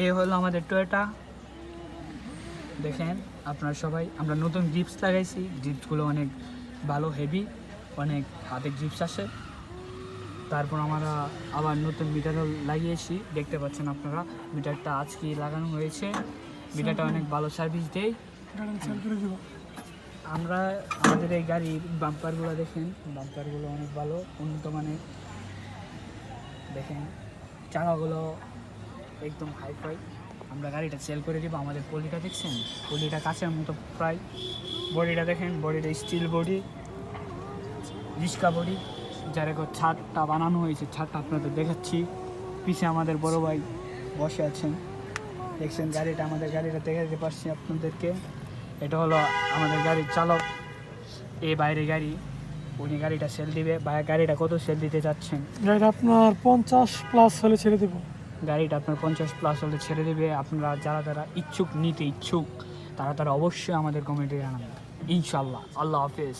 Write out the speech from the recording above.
এ হলো আমাদের টয়োটা। দেখেন আপনারা সবাই, আমরা নতুন গ্রিপস লাগাইছি, গ্রিপসগুলো অনেক ভালো হেভি, অনেক হাতে গ্রিপস আসে। তারপর আমরা আবার নতুন মিটারও লাগিয়েছি, দেখতে পাচ্ছেন আপনারা। মিটারটা আজকে লাগানো হয়েছে, মিটারটা অনেক ভালো সার্ভিস দেয়। আমরা আমাদের এই গাড়ির বাম্পারগুলো দেখেন, বাম্পারগুলো অনেক ভালো, উন্নত মানের। দেখেন চাকাগুলো একদম হাইফাই। আমরা গাড়িটা সেল করে দিব। আমাদের পলিটা দেখছেন, পলিটা কাছের মতো প্রায়। বডিটা দেখেন, বডিটা স্টিল বডি, রিস্কা বডি। যার এখন ছাদটা বানানো হয়েছে, ছাদটা আপনাদের দেখাচ্ছি। পিছিয়ে আমাদের বড় ভাই বসে আছেন, দেখছেন গাড়িটা, আমাদের গাড়িটা দেখাতে পারছি আপনাদেরকে। এটা হলো আমাদের গাড়ির চালক, এই বাইরে গাড়ি, উনি গাড়িটা সেল দিবে। ভাই গাড়িটা কত সেল দিতে চাচ্ছেন? গাড়িটা আপনার 50+ হলে ছেড়ে দেবো। গাড়িটা আপনার 50+ হলে ছেড়ে দেবে। আপনারা যারা যারা ইচ্ছুক, নিতে ইচ্ছুক, তারা অবশ্যই আমাদের কমেন্টে জানাবেন। ইনশাল্লাহ। আল্লাহ হাফেজ।